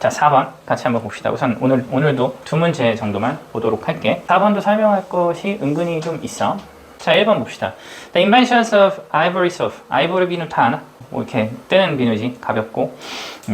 자, 4번 같이 한번 봅시다. 우선 오늘도 두 문제 정도만 보도록 할게. 4번도 설명할 것이 은근히 좀 있어. 자, 1번 봅시다. The inventions of ivory soap. 아이보리 비누 다 아나? 뭐 이렇게 뜨는 비누지. 가볍고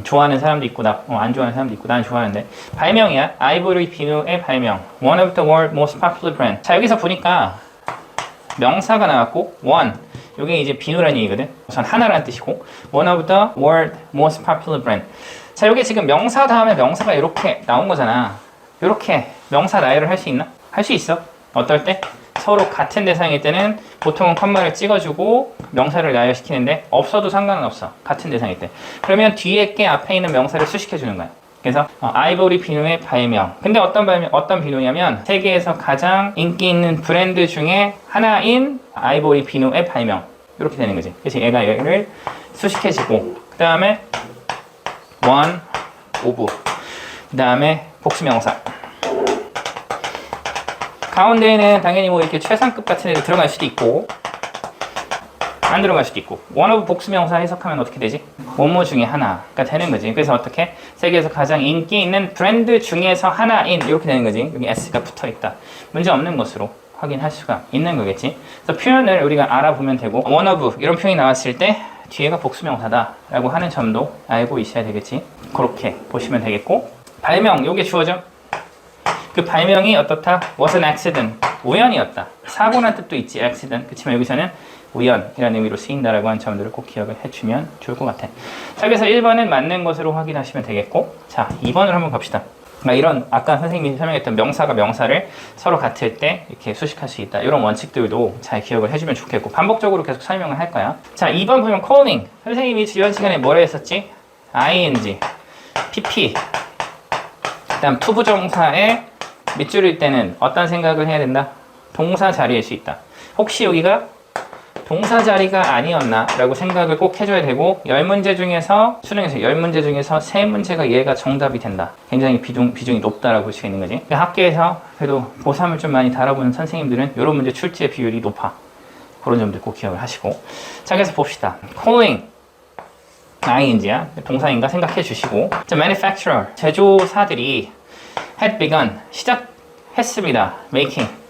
좋아하는 사람도 있고 안 좋아하는 사람도 있고 나는 좋아하는데 발명이야. 아이보리 비누의 발명. One of the world's most popular brand. 자, 여기서 보니까 명사가 나왔고 one. 이게 이제 비누라는 얘기거든. 우선 하나라는 뜻이고 One of the world's most popular brand. 자, 여기 지금 명사 다음에 명사가 이렇게 나온 거잖아. 이렇게 명사 나열을 할 수 있나? 할 수 있어. 어떨 때? 서로 같은 대상일 때는 보통은 컴마를 찍어주고 명사를 나열시키는데 없어도 상관은 없어. 같은 대상일 때. 그러면 뒤에 게 앞에 있는 명사를 수식해주는 거야. 그래서 아이보리 비누의 발명. 근데 어떤 비누냐면 세계에서 가장 인기 있는 브랜드 중에 하나인 아이보리 비누의 발명. 이렇게 되는 거지. 그래서 얘가 얘를 수식해주고 그 다음에 one, of. 그 다음에 복수명사. 가운데에는 당연히 뭐 이렇게 최상급 같은 애들 들어갈 수도 있고 안 들어갈 수도 있고 one of 복수명사 해석하면 어떻게 되지? 뭐뭐 중에 하나가 되는 거지. 그래서 어떻게? 세계에서 가장 인기 있는 브랜드 중에서 하나인 이렇게 되는 거지. 여기 s가 붙어 있다. 문제 없는 것으로 확인할 수가 있는 거겠지. 그래서 표현을 우리가 알아보면 되고 one of 이런 표현이 나왔을 때 뒤에가 복수명사다 라고 하는 점도 알고 있어야 되겠지. 그렇게 보시면 되겠고 발명, 요게 주어져. 그 발명이 어떻다? was an accident. 우연이었다. 사고란 뜻도 있지, accident. 그렇지만 여기서는 우연이라는 의미로 쓰인다라고 하는 점들을 꼭 기억을 해주면 좋을 것 같아. 자, 그래서 1번은 맞는 것으로 확인하시면 되겠고 자, 2번으로 한번 갑시다. 이런 아까 선생님이 설명했던 명사가 명사를 서로 같을 때 이렇게 수식할 수 있다. 이런 원칙들도 잘 기억을 해주면 좋겠고 반복적으로 계속 설명을 할 거야. 자, 2번 보면 calling. 선생님이 지난 시간에 뭐라 했었지? ing, pp. 그 다음 투부정사에 밑줄일 때는 어떤 생각을 해야 된다? 동사 자리일 수 있다. 혹시 여기가 동사 자리가 아니었나? 라고 생각을 꼭 해줘야 되고 10문제 중에서 수능에서 10문제 중에서 3문제가 얘가 정답이 된다. 굉장히 비중이 높다라고 볼 수 있는 거지. 학교에서 그래도 고3을 좀 많이 다뤄보는 선생님들은 이런 문제 출제 비율이 높아. 그런 점들 꼭 기억을 하시고 자, 그래서 봅시다. calling ing야 동사인가 생각해 주시고 자, manufacturer 제조사들이 had begun 시작했습니다. making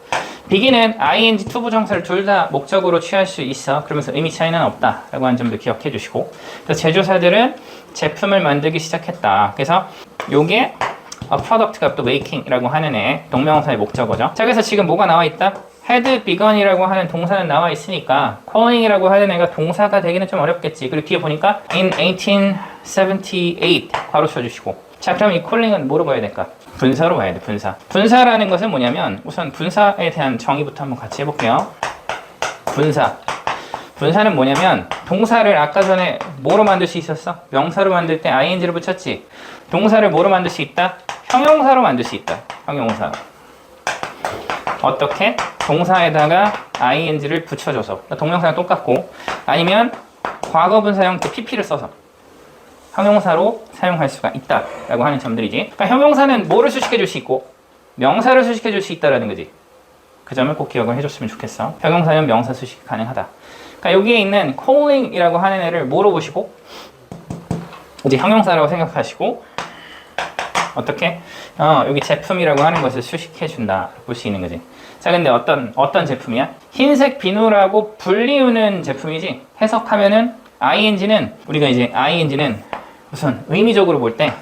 begin은 ing 투부정사를 둘 다 목적으로 취할 수 있어. 그러면서 의미 차이는 없다 라고 하는 점도 기억해 주시고 그래서 제조사들은 제품을 만들기 시작했다. 그래서 요게 product가 또 making이라고 하는 애 동명사의 목적어죠. 자, 그래서 지금 뭐가 나와 있다? had begun이라고 하는 동사는 나와 있으니까 calling이라고 하는 애가 동사가 되기는 좀 어렵겠지. 그리고 뒤에 보니까 in 1878 괄호 쳐주시고 자, 그럼 이 calling은 뭐로 봐야 될까? 분사로 봐야 돼, 분사. 분사라는 것은 뭐냐면 우선 분사에 대한 정의부터 한번 같이 해볼게요. 분사. 분사는 뭐냐면 동사를 아까 전에 뭐로 만들 수 있었어? 명사로 만들 때 ing를 붙였지. 동사를 뭐로 만들 수 있다? 형용사로 만들 수 있다. 형용사. 어떻게? 동사에다가 ing를 붙여줘서. 동명사랑 똑같고 아니면 과거분사형 pp를 써서 형용사로 사용할 수가 있다라고 하는 점들이지. 그러니까 형용사는 뭐를 수식해 줄 수 있고 명사를 수식해 줄 수 있다라는 거지. 그 점을 꼭 기억을 해줬으면 좋겠어. 형용사는 명사 수식이 가능하다. 그러니까 여기에 있는 calling이라고 하는 애를 뭐로 보시고 이제 형용사라고 생각하시고 어떻게? 여기 제품이라고 하는 것을 수식해 준다 볼 수 있는 거지. 자, 근데 어떤 제품이야? 흰색 비누라고 불리우는 제품이지. 해석하면은 ing는 우리가 이제 ing는 우선 의미적으로 볼 때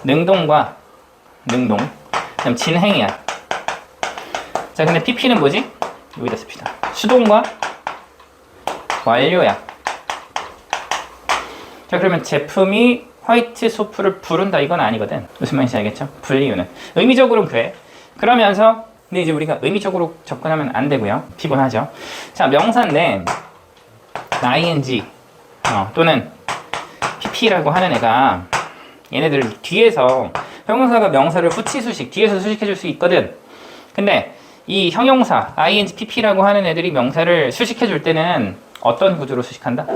능동과 능동 그다음 진행이야. 자, 근데 pp는 뭐지? 여기다 씁시다. 수동과 완료야. 자, 그러면 제품이 화이트 소프를 부른다 이건 아니거든. 무슨 말인지 알겠죠? 불리우는 의미적으로는 그래. 그러면서 근데 이제 우리가 의미적으로 접근하면 안 되고요. 피곤하죠. 자, 명사인데 ing 또는 pp라고 하는 애가 얘네들을 뒤에서 형용사가 명사를 후치수식 뒤에서 수식해 줄 수 있거든. 근데 이 형용사 ing pp라고 하는 애들이 명사를 수식해 줄 때는 어떤 구조로 수식한다?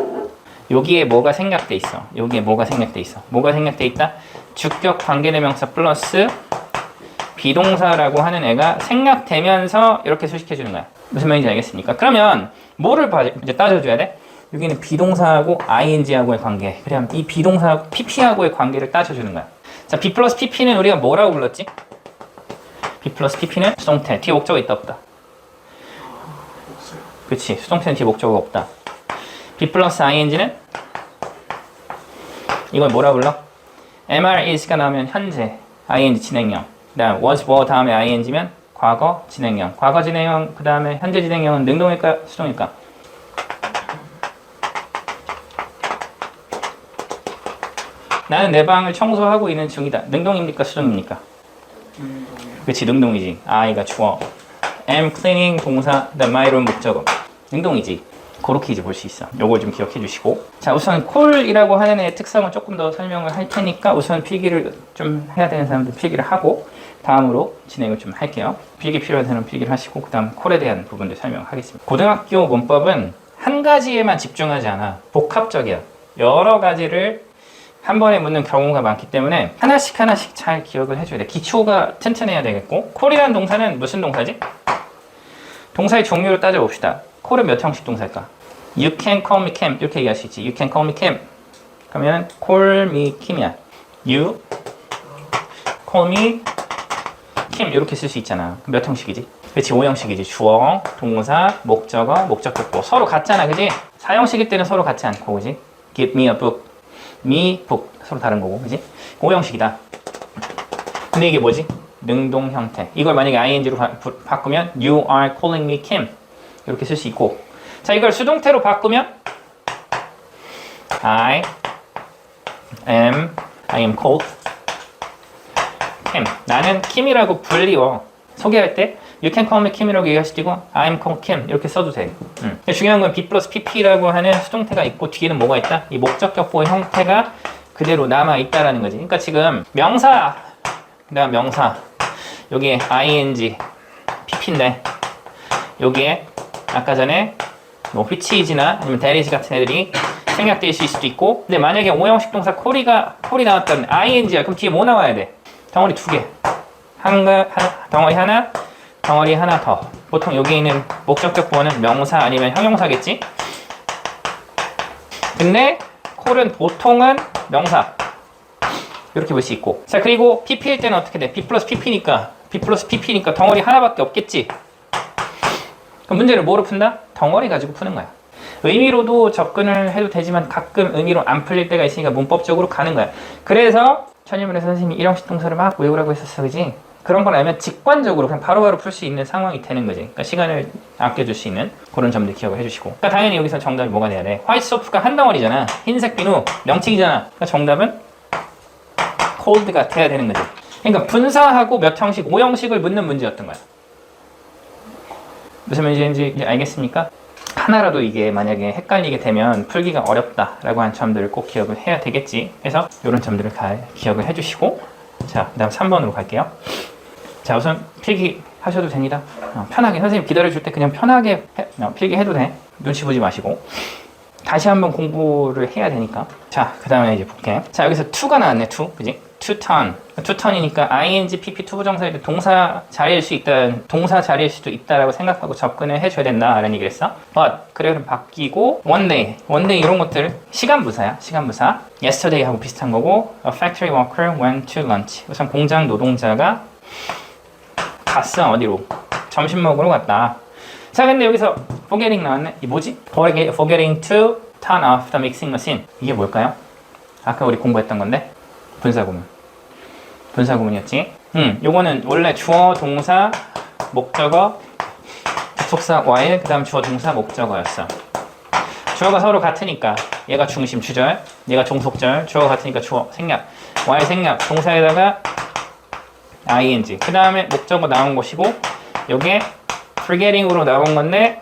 여기에 뭐가 생략돼 있어. 여기에 뭐가 생략돼 있어. 뭐가 생략돼 있다? 주격 관계대명사 플러스 비동사라고 하는 애가 생략되면서 이렇게 수식해 주는 거야. 무슨 말인지 알겠습니까? 그러면 뭐를 이제 따져줘야 돼? 여기는 비동사하고 ing하고의 관계. 그럼 이 비동사하고 pp하고의 관계를 따져주는 거야. 자, B 플러스 PP는 우리가 뭐라고 불렀지? B 플러스 PP는 수동태. 뒤에 목적어 있다 없다? 그치, 수동태는 뒤에 목적어가 없다. B 플러스 ING는 이걸 뭐라 불러? MR is가 나오면 현재 ING 진행형. 그 다음 was were 다음에 ING면 과거 진행형. 과거 진행형 그 다음에 현재 진행형은 능동일까 수동일까? 나는 내 방을 청소하고 있는 중이다. 능동입니까 수동입니까? 그치, 능동이지. I가 주어. am cleaning 동사, the my room 목적어. 능동이지. 그렇게 이제 볼 수 있어. 요걸 좀 기억해 주시고. 자, 우선 call이라고 하는 애의 특성을 조금 더 설명을 할 테니까 우선 필기를 좀 해야 되는 사람들 필기를 하고 다음으로 진행을 좀 할게요. 필기 필요한 사람은 필기를 하시고 그 다음 콜에 대한 부분들 설명하겠습니다. 고등학교 문법은 한 가지에만 집중하지 않아. 복합적이야. 여러 가지를 한 번에 묻는 경우가 많기 때문에 하나씩 잘 기억을 해줘야 돼. 기초가 튼튼해야 되겠고. 콜이라는 동사는 무슨 동사지? 동사의 종류를 따져봅시다. 콜은 몇 형식 동사일까? You can call me Kim 이렇게 얘기할 수 있지. You can call me Kim 그러면 call me Kim이야. You call me Kim 이렇게 쓸 수 있잖아. 몇 형식이지? 그렇지, 5형식이지. 주어, 동사, 목적어, 목적격보 서로 같잖아, 그지? 4형식일 때는 서로 같지 않고, 그지? Give me a book, me book 서로 다른 거고, 그지? 5형식이다. 근데 이게 뭐지? 능동 형태. 이걸 만약에 ing로 바꾸면 You are calling me Kim 이렇게 쓸 수 있고, 자, 이걸 수동태로 바꾸면 I am called Kim. 나는 킴이라고 불리워. 소개할 때 You can call me Kim이라고 얘기할 수도 있고 I'm called Kim 이렇게 써도 돼. 중요한 건 B 플러스 PP라고 하는 수동태가 있고 뒤에는 뭐가 있다? 이 목적격보의 형태가 그대로 남아있다라는 거지. 그러니까 지금 명사, 그 다음 명사, 여기에 ING, PP인데 여기에 아까 전에 뭐 which is나 아니면 that is 같은 애들이 생략될 수도 있고, 근데 만약에 5형식 동사 콜이 나왔다면 ING야. 그럼 뒤에 뭐 나와야 돼? 덩어리 2개. 덩어리 하나, 덩어리 하나 더. 보통 여기 있는 목적격보는 명사 아니면 형용사겠지? 근데 콜은 보통은 명사. 이렇게 볼 수 있고. 자, 그리고 PP일 때는 어떻게 돼? B 플러스 PP니까 덩어리 하나밖에 없겠지? 그럼 문제를 뭐로 푼다? 덩어리 가지고 푸는 거야. 의미로도 접근을 해도 되지만 가끔 의미로 안 풀릴 때가 있으니까 문법적으로 가는 거야. 그래서 천일문에 선생님이 1형식 동사를 막 외우라고 했었어, 그지? 그런 걸 알면 직관적으로 그냥 바로바로 풀 수 있는 상황이 되는 거지. 그러니까 시간을 아껴줄 수 있는 그런 점들 기억을 해주시고. 그러니까 당연히 여기서 정답이 뭐가 돼야 돼? 화이트 소프가 한 덩어리잖아. 흰색 비누 명칭이잖아. 그러니까 정답은 cold가 돼야 되는 거지. 그러니까 분사하고 몇 형식, 5형식을 묻는 문제였던 거야. 무슨 문제인지 이제 알겠습니까? 하나라도 이게 만약에 헷갈리게 되면 풀기가 어렵다라고 하는 점들을 꼭 기억을 해야 되겠지. 그래서 이런 점들을 잘 기억을 해주시고, 자, 그 다음 3번으로 갈게요. 자, 우선 필기 하셔도 됩니다. 편하게, 선생님 기다려줄 때 그냥 편하게 필기해도 돼. 눈치 보지 마시고. 다시 한번 공부를 해야 되니까. 자, 그 다음에 이제 볼게. 자, 여기서 to가 나왔네, to. 그지? to turn. to turn이니까 ing, pp, 투부정사일 때 동사 자리일 수도 있다라고 생각하고 접근을 해줘야 된다라는 얘기를 했어. but, 그래, 그럼 바뀌고, one day 이런 것들 시간부사야, 시간부사. yesterday 하고 비슷한 거고, a factory worker went to lunch. 우선 공장 노동자가 갔어, 어디로? 점심 먹으러 갔다. 자, 근데 여기서 forgetting 나왔네. 이 뭐지? forgetting to turn off the mixing machine. 이게 뭘까요? 아까 우리 공부했던 건데 분사구문이었지. 요거는 원래 주어, 동사, 목적어, 접속사 while, 그 다음 주어, 동사, 목적어였어. 주어가 서로 같으니까 얘가 중심 주절, 얘가 종속절. 주어가 같으니까 주어 생략, while 생략, 동사에다가 ing, 그 다음에 목적어 나온 것이고, 요게 forgetting으로 나온 건데,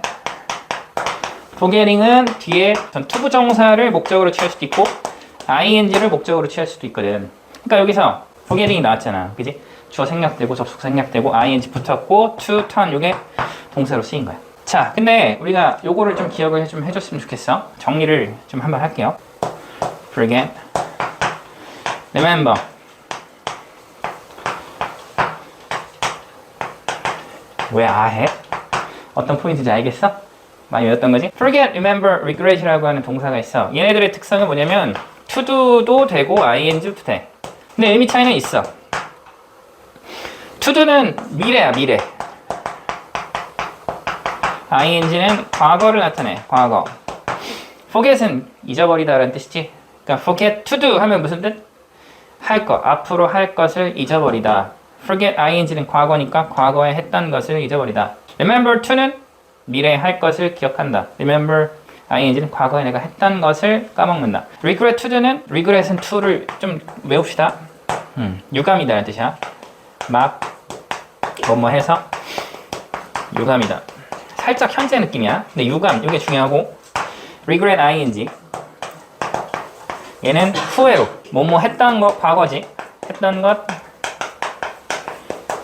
forgetting은 뒤에 투부정사를 목적으로 취할 수도 있고 ing를 목적으로 취할 수도 있거든. 그러니까 여기서 forgetting이 나왔잖아, 그지? 주어 생략되고 접속 생략되고 ing 붙었고 to turn, 요게 동사로 쓰인 거야. 자, 근데 우리가 요거를 좀 기억을 좀 해줬으면 좋겠어. 정리를 좀 한번 할게요. forget, remember, 왜 해? 어떤 포인트인지 알겠어? 많이 외웠던 거지? forget, remember, regret이라고 하는 동사가 있어. 얘네들의 특성은 뭐냐면 to do도 되고 ing도 돼. 근데 의미 차이는 있어. to do는 미래야, 미래. ing는 과거를 나타내, 과거. forget은 잊어버리다라는 뜻이지. 그러니까 forget to do 하면 무슨 뜻? 할 것, 앞으로 할 것을 잊어버리다. forget ing는 과거니까 과거에 했던 것을 잊어버리다. remember to는 미래에 할 것을 기억한다. remember ing는 과거에 내가 했던 것을 까먹는다. regret to do는 regret은 to를 좀 외웁시다. 유감이다라는 뜻이야. 막 뭐뭐 해서 유감이다. 살짝 현재 느낌이야. 근데 유감 이게 중요하고 regret ing 얘는 후회로 뭐뭐 했던 것 과거지. 했던 것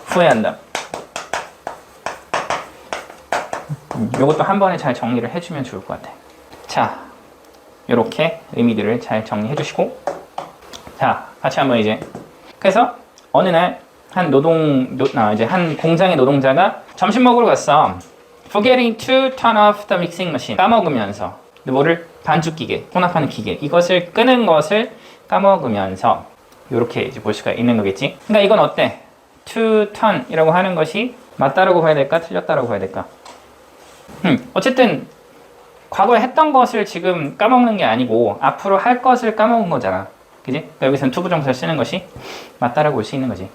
후회한다. 이것도 한 번에 잘 정리를 해주면 좋을 것 같아. 자, 이렇게 의미들을 잘 정리해 주시고 자, 같이 한번 이제 그래서 어느 날 한 이제 한 공장의 노동자가 점심 먹으러 갔어. Forgetting to turn off the mixing machine. 까먹으면서 뭐를 반죽 기계, 혼합하는 기계 이것을 끄는 것을 까먹으면서 이렇게 이제 볼 수가 있는 거겠지. 그러니까 이건 어때? To turn이라고 하는 것이 맞다라고 봐야 될까? 틀렸다라고 봐야 될까? 어쨌든 과거에 했던 것을 지금 까먹는 게 아니고 앞으로 할 것을 까먹은 거잖아. 그지? 그러니까 여기서는 to 부정사를 쓰는 것이 맞다라고 볼 수 있는 거지.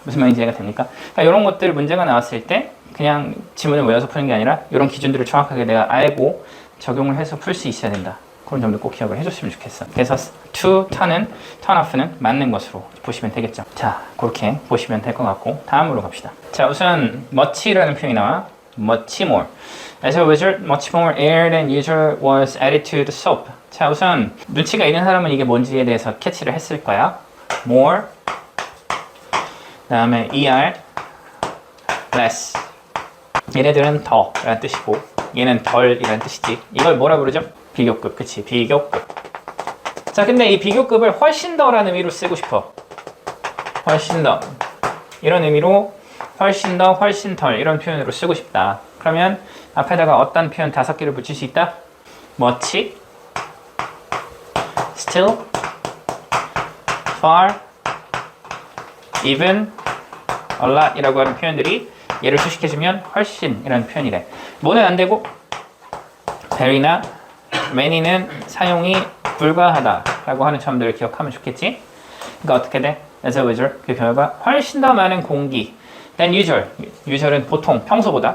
무슨 말인지 이해가 됩니까? 그러니까 이런 것들 문제가 나왔을 때 그냥 지문을 외워서 푸는 게 아니라 이런 기준들을 정확하게 내가 알고 적용을 해서 풀 수 있어야 된다. 그런 점도 꼭 기억을 해줬으면 좋겠어. 그래서 to turn은 turn off는 맞는 것으로 보시면 되겠죠. 자, 그렇게 보시면 될 것 같고 다음으로 갑시다. 자, 우선 much라는 표현이 나와. much more. As a result, much more air than usual was added to the soap. 자, 우선 눈치가 있는 사람은 이게 뭔지에 대해서 캐치를 했을 거야. more 다음에 er less 얘네들은 더 라는 뜻이고 얘는 덜 이라는 뜻이지. 이걸 뭐라 부르죠? 비교급. 그치, 비교급. 자, 근데 이 비교급을 훨씬 더라는 의미로 쓰고 싶어. 훨씬 더 이런 의미로 훨씬 더, 훨씬 덜 이런 표현으로 쓰고 싶다. 그러면 앞에다가 어떤 표현 5개를 붙일 수 있다? much, still, far, even, a lot 이라고 하는 표현들이 얘를 수식해주면 훨씬 이라는 표현이래. 뭐는 안 되고 very나 many는 사용이 불가하다 라고 하는 점들을 기억하면 좋겠지. 그러니까 어떻게 돼? as a result 그 결과 훨씬 더 많은 공기 than usual. usual은 보통 평소보다.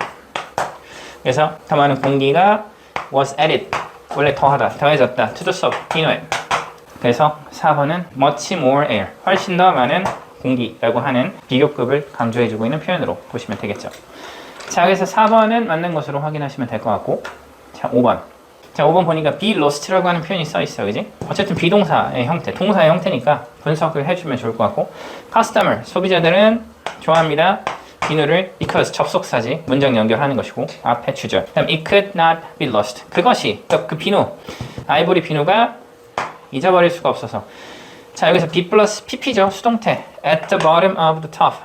그래서 더 많은 공기가 was added 원래 더하다 더해졌다 to the soap 비누에. 그래서 4번은 much more air 훨씬 더 많은 공기라고 하는 비교급을 강조해주고 있는 표현으로 보시면 되겠죠. 자, 그래서 4번은 맞는 것으로 확인하시면 될 것 같고, 자, 5번. 자, 5번 보니까 be lost라고 하는 표현이 써 있어요, 그지? 어쨌든 비동사의 형태, 동사의 형태니까 분석을 해주면 좋을 것 같고, customer 소비자들은 좋아합니다. 비누를 because 접속사지 문장 연결하는 것이고 앞에 주절. 그다음 it could not be lost. 그것이 그 비누, 아이보리 비누가 잊어버릴 수가 없어서. 자, 여기서 be 플러스 pp죠. 수동태. at the bottom of the tub.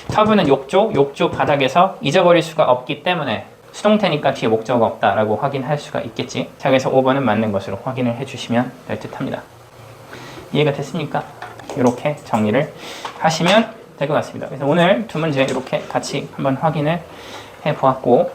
터브는 욕조 바닥에서 잊어버릴 수가 없기 때문에 수동태니까 뒤에 목적어가 없다라고 확인할 수가 있겠지. 자, 그래서 5번은 맞는 것으로 확인을 해주시면 될 듯합니다. 이해가 됐습니까? 이렇게 정리를 하시면 될 것 같습니다. 그래서 오늘 두 문제 이렇게 같이 한번 확인을 해보았고,